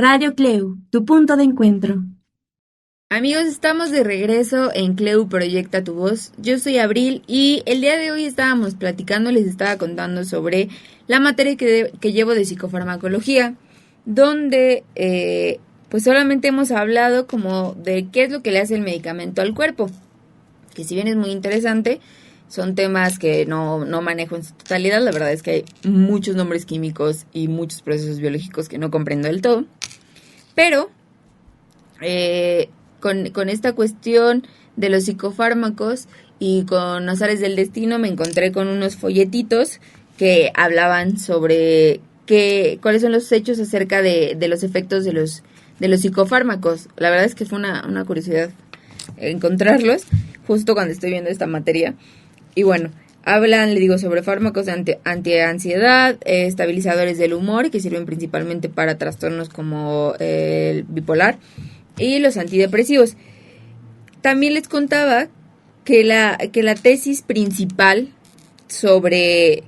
Radio Cleu, tu punto de encuentro. Amigos, estamos de regreso en Cleu Proyecta tu Voz. Yo soy Abril y el día de hoy estábamos platicando, les estaba contando sobre la materia que llevo de psicofarmacología, donde pues solamente hemos hablado como de qué es lo que le hace el medicamento al cuerpo, que si bien es muy interesante, son temas que no manejo en su totalidad. La verdad es que hay muchos nombres químicos y muchos procesos biológicos que no comprendo del todo, pero con esta cuestión de los psicofármacos y con azares del destino me encontré con unos folletitos que hablaban sobre cuáles son los hechos acerca de los efectos de los psicofármacos. La verdad es que fue una curiosidad encontrarlos justo cuando estoy viendo esta materia. Y bueno, hablan, le digo, sobre fármacos anti-ansiedad, estabilizadores del humor, que sirven principalmente para trastornos como el bipolar, y los antidepresivos. También les contaba que la tesis principal sobre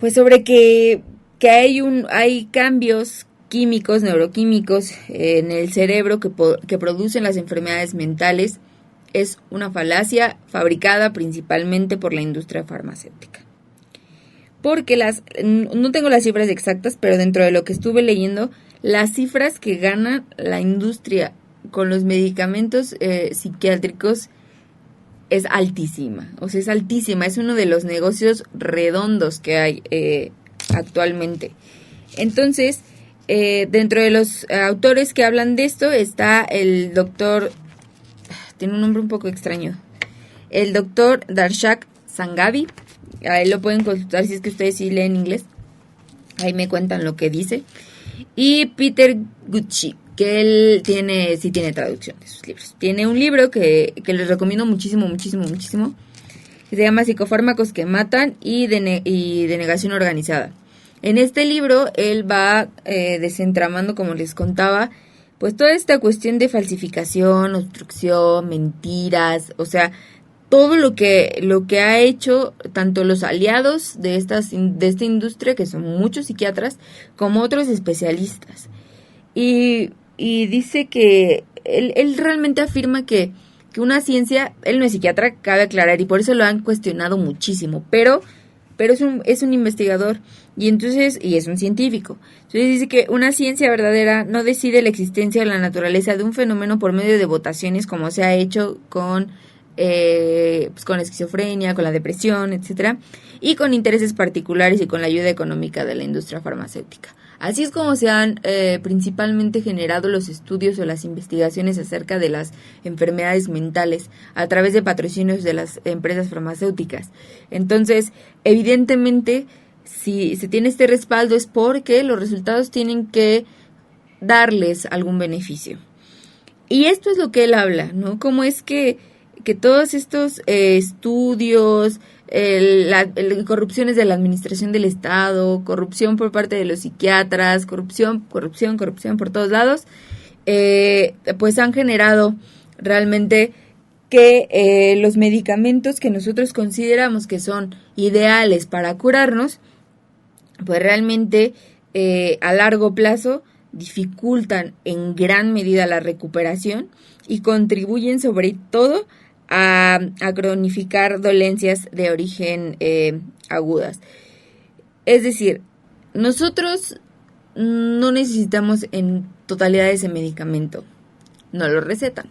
que hay cambios químicos, neuroquímicos en el cerebro que producen las enfermedades mentales es una falacia fabricada principalmente por la industria farmacéutica. Porque no tengo las cifras exactas, pero dentro de lo que estuve leyendo, las cifras que gana la industria con los medicamentos psiquiátricos es altísima. O sea, es altísima. Es uno de los negocios redondos que hay actualmente. Entonces, dentro de los autores que hablan de esto está el doctor, tiene un nombre un poco extraño, el doctor Darshak Sanghavi. Ahí lo pueden consultar si es que ustedes sí leen inglés. Ahí me cuentan lo que dice. Y Peter Gucci, que él sí tiene traducción de sus libros. Tiene un libro que les recomiendo muchísimo, que se llama Psicofármacos que matan y denegación organizada. En este libro él va desentramando, como les contaba, pues toda esta cuestión de falsificación, obstrucción, mentiras, o sea, todo lo que ha hecho tanto los aliados de esta industria, que son muchos psiquiatras, como otros especialistas. Y dice que él realmente afirma que una ciencia, él no es psiquiatra, cabe aclarar, y por eso lo han cuestionado muchísimo, pero es un investigador y es un científico. Entonces dice que una ciencia verdadera no decide la existencia o la naturaleza de un fenómeno por medio de votaciones, como se ha hecho con la esquizofrenia, con la depresión, etcétera, y con intereses particulares y con la ayuda económica de la industria farmacéutica. Así es como se han principalmente generado los estudios o las investigaciones acerca de las enfermedades mentales a través de patrocinios de las empresas farmacéuticas. Entonces, evidentemente, si se tiene este respaldo es porque los resultados tienen que darles algún beneficio. Y esto es lo que él habla, ¿no? Cómo es que todos estos estudios, corrupciones de la administración del Estado, corrupción por parte de los psiquiatras, corrupción por todos lados, pues han generado realmente que los medicamentos que nosotros consideramos que son ideales para curarnos, pues realmente a largo plazo dificultan en gran medida la recuperación y contribuyen sobre todo a cronificar dolencias de origen agudas. Es decir, nosotros no necesitamos en totalidad ese medicamento, no lo recetan.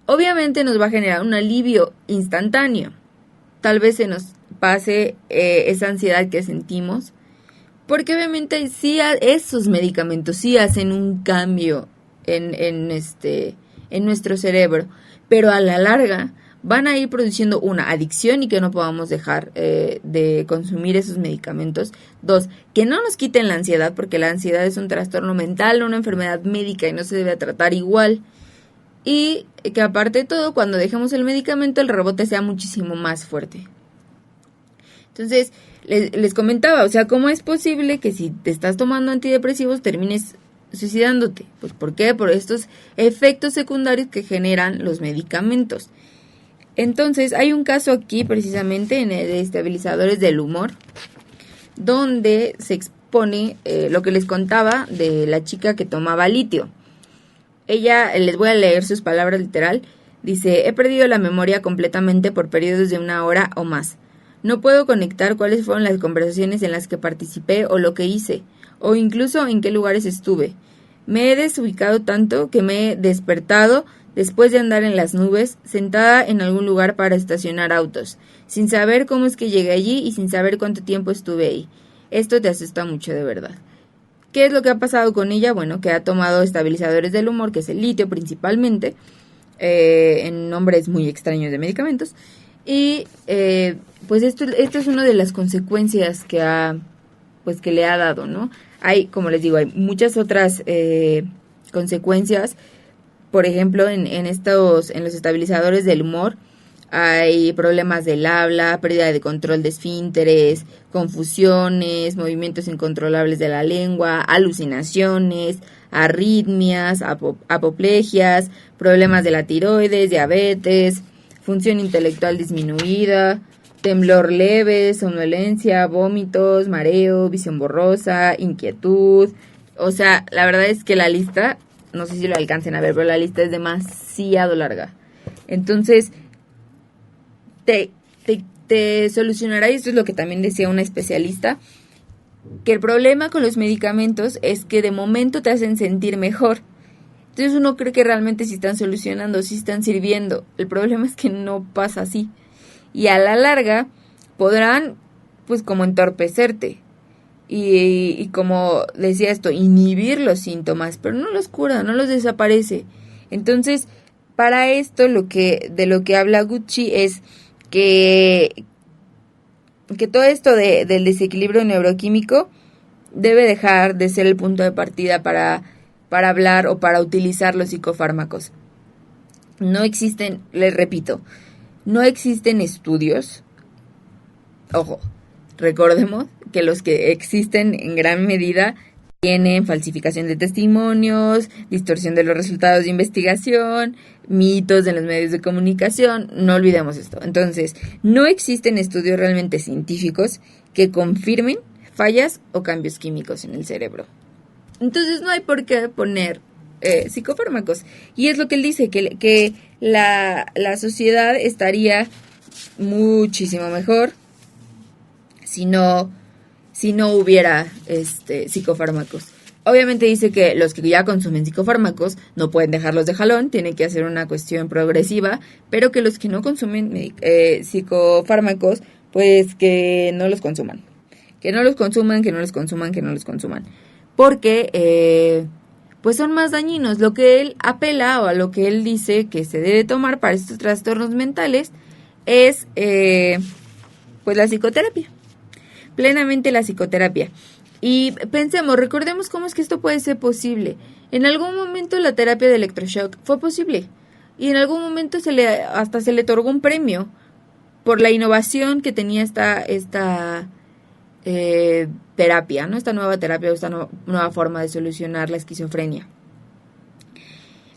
Obviamente nos va a generar un alivio instantáneo, tal vez se nos pase esa ansiedad que sentimos, porque obviamente sí esos medicamentos sí hacen un cambio en nuestro cerebro, pero a la larga van a ir produciendo una adicción y que no podamos dejar de consumir esos medicamentos. 2, que no nos quiten la ansiedad, porque la ansiedad es un trastorno mental, una enfermedad médica y no se debe tratar igual. Y que aparte de todo, cuando dejemos el medicamento, el rebote sea muchísimo más fuerte. Entonces, les comentaba, o sea, ¿cómo es posible que si te estás tomando antidepresivos termines suicidándote? Pues ¿por qué? Por estos efectos secundarios que generan los medicamentos. Entonces, hay un caso aquí precisamente en el de estabilizadores del humor, donde pone lo que les contaba de la chica que tomaba litio. Ella, les voy a leer sus palabras literal, dice: he perdido la memoria completamente por periodos de 1 hora o más. No puedo conectar cuáles fueron las conversaciones en las que participé o lo que hice, o incluso en qué lugares estuve. Me he desubicado tanto que me he despertado después de andar en las nubes, sentada en algún lugar para estacionar autos, sin saber cómo es que llegué allí y sin saber cuánto tiempo estuve ahí. Esto te asusta mucho, de verdad. ¿Qué es lo que ha pasado con ella? Bueno, que ha tomado estabilizadores del humor, que es el litio principalmente, en nombres muy extraños de medicamentos, y pues esto es una de las consecuencias que le ha dado, ¿no? Hay, como les digo, hay muchas otras consecuencias. Por ejemplo, en los estabilizadores del humor hay problemas del habla, pérdida de control de esfínteres, confusiones, movimientos incontrolables de la lengua, alucinaciones, arritmias, apoplegias, problemas de la tiroides, diabetes, función intelectual disminuida, temblor leve, somnolencia, vómitos, mareo, visión borrosa, inquietud. O sea, la verdad es que la lista, no sé si lo alcancen a ver, pero la lista es demasiado larga. Entonces, te solucionará, y esto es lo que también decía una especialista, que el problema con los medicamentos es que de momento te hacen sentir mejor. Entonces uno cree que realmente sí están solucionando, sí están sirviendo. El problema es que no pasa así. Y a la larga podrán, pues, como entorpecerte. Y como decía esto, inhibir los síntomas, pero no los cura, no los desaparece. Entonces, para esto de lo que habla Gucci es que todo esto del desequilibrio neuroquímico debe dejar de ser el punto de partida para hablar o para utilizar los psicofármacos. No existen, les repito, no existen estudios. Ojo, recordemos que los que existen en gran medida tienen falsificación de testimonios, distorsión de los resultados de investigación, mitos en los medios de comunicación. No olvidemos esto. Entonces, no existen estudios realmente científicos que confirmen fallas o cambios químicos en el cerebro. Entonces, no hay por qué poner psicofármacos. Y es lo que él dice, que la sociedad estaría muchísimo mejor si no hubiera psicofármacos. Obviamente dice que los que ya consumen psicofármacos no pueden dejarlos de jalón, tiene que hacer una cuestión progresiva, pero que los que no consumen psicofármacos, pues que no los consuman. Que no los consuman, que no los consuman, que no los consuman. Porque pues son más dañinos. Lo que él apela, o a lo que él dice que se debe tomar para estos trastornos mentales, es pues la psicoterapia. Plenamente la psicoterapia. Y recordemos cómo es que esto puede ser posible. En algún momento la terapia de electroshock fue posible. Y en algún momento hasta se le otorgó un premio por la innovación que tenía esta terapia, ¿no? Esta nueva terapia, esta nueva forma de solucionar la esquizofrenia.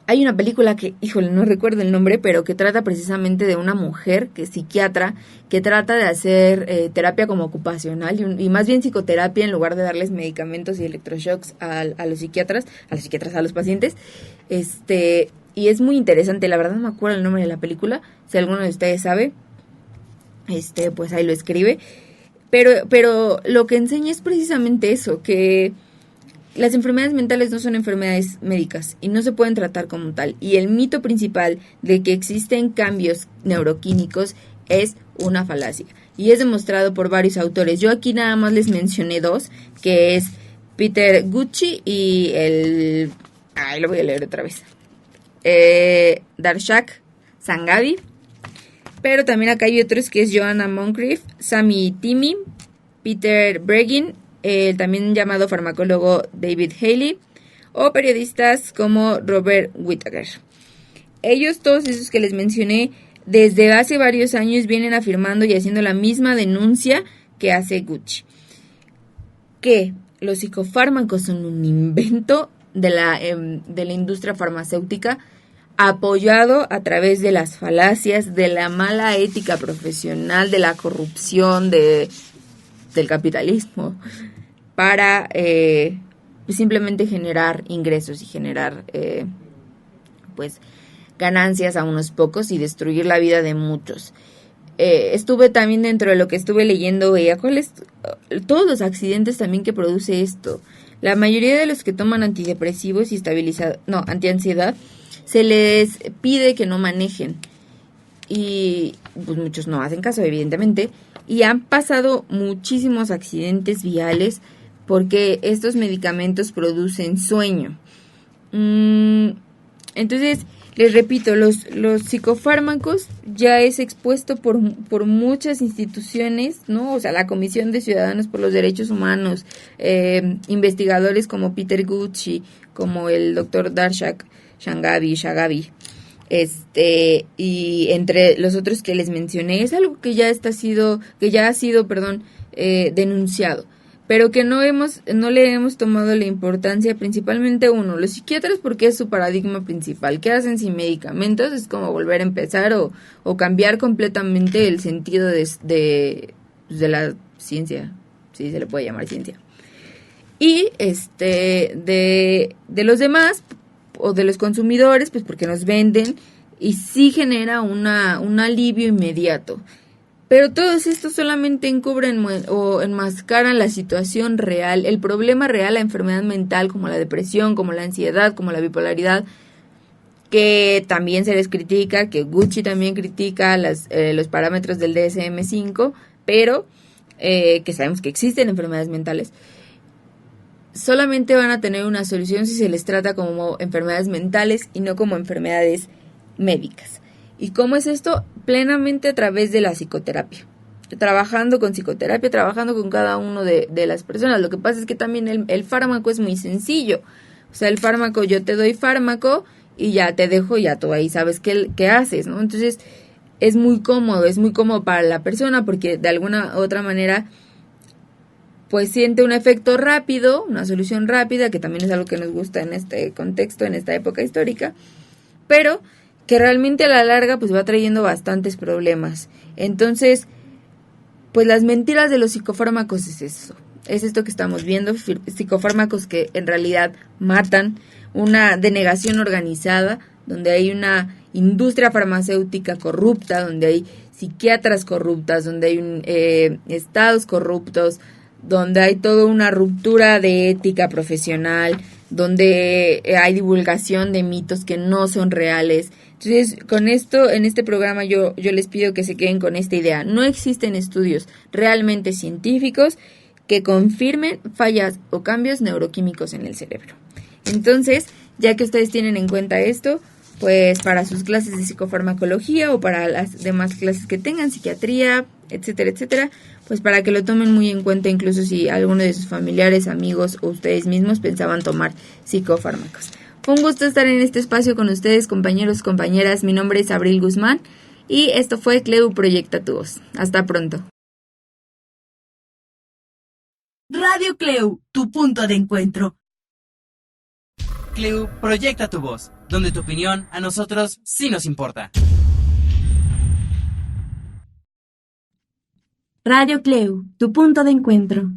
Hay una película que, no recuerdo el nombre, pero que trata precisamente de una mujer que es psiquiatra, que trata de hacer terapia como ocupacional y más bien psicoterapia en lugar de darles medicamentos y electroshocks a los psiquiatras, a los pacientes. Y es muy interesante, la verdad no me acuerdo el nombre de la película, si alguno de ustedes sabe, pues ahí lo escribe. Pero lo que enseña es precisamente eso, que las enfermedades mentales no son enfermedades médicas y no se pueden tratar como tal. Y el mito principal de que existen cambios neuroquímicos es una falacia. Y es demostrado por varios autores. Yo aquí nada más les mencioné dos, que es Peter Gucci y lo voy a leer otra vez. Darshak Sanghavi. Pero también acá hay otros, que es Joanna Moncrief, Sami Timmy, Peter Breggin, el también llamado farmacólogo David Haley, o periodistas como Robert Whittaker. Ellos, todos esos que les mencioné, desde hace varios años vienen afirmando y haciendo la misma denuncia que hace Gucci, que los psicofármacos son un invento de la industria farmacéutica, apoyado a través de las falacias, de la mala ética profesional, de la corrupción, del capitalismo. para pues simplemente generar ingresos y generar pues ganancias a unos pocos y destruir la vida de muchos. Estuve también dentro de lo que estuve leyendo, veía cuáles todos los accidentes también que produce esto. La mayoría de los que toman antidepresivos y antiansiedad, se les pide que no manejen. Y pues muchos no hacen caso, evidentemente. Y han pasado muchísimos accidentes viales porque estos medicamentos producen sueño. Entonces, les repito, los psicofármacos ya es expuesto por muchas instituciones, ¿no? O sea, la Comisión de Ciudadanos por los Derechos Humanos, investigadores como Peter Gucci, como el doctor Darshak Shagabi, y entre los otros que les mencioné, es algo que ya ha sido denunciado, pero que no le hemos tomado la importancia, principalmente los psiquiatras, porque es su paradigma principal. ¿Qué hacen sin medicamentos? Es como volver a empezar o cambiar completamente el sentido de la ciencia, si se le puede llamar ciencia. Y de los demás, o de los consumidores, pues porque nos venden y sí genera un alivio inmediato. Pero todos estos solamente encubren o enmascaran la situación real, el problema real, la enfermedad mental, como la depresión, como la ansiedad, como la bipolaridad, que también se les critica, que Gucci también critica los parámetros del DSM-5, pero que sabemos que existen enfermedades mentales. Solamente van a tener una solución si se les trata como enfermedades mentales y no como enfermedades médicas. ¿Y cómo es esto? Plenamente a través de la psicoterapia. Trabajando con psicoterapia, trabajando con cada uno de las personas. Lo que pasa es que también el fármaco es muy sencillo. O sea, el fármaco, yo te doy fármaco y ya te dejo, ya tú ahí sabes qué haces, ¿no? Entonces, es muy cómodo para la persona porque de alguna u otra manera pues siente un efecto rápido, una solución rápida, que también es algo que nos gusta en este contexto, en esta época histórica, pero que realmente a la larga pues va trayendo bastantes problemas. Entonces, pues las mentiras de los psicofármacos es eso. Es esto que estamos viendo, psicofármacos que en realidad matan, una denegación organizada, donde hay una industria farmacéutica corrupta, donde hay psiquiatras corruptas, donde hay estados corruptos, donde hay toda una ruptura de ética profesional, donde hay divulgación de mitos que no son reales. Entonces, con esto, en este programa yo les pido que se queden con esta idea. No existen estudios realmente científicos que confirmen fallas o cambios neuroquímicos en el cerebro. Entonces, ya que ustedes tienen en cuenta esto, pues para sus clases de psicofarmacología o para las demás clases que tengan, psiquiatría, etcétera, etcétera, pues para que lo tomen muy en cuenta, incluso si alguno de sus familiares, amigos o ustedes mismos pensaban tomar psicofármacos. Fue un gusto estar en este espacio con ustedes, compañeros, compañeras. Mi nombre es Abril Guzmán y esto fue Cleu Proyecta tu Voz. Hasta pronto. Radio Cleu, tu punto de encuentro. Cleu Proyecta tu Voz, donde tu opinión a nosotros sí nos importa. Radio Cleu, tu punto de encuentro.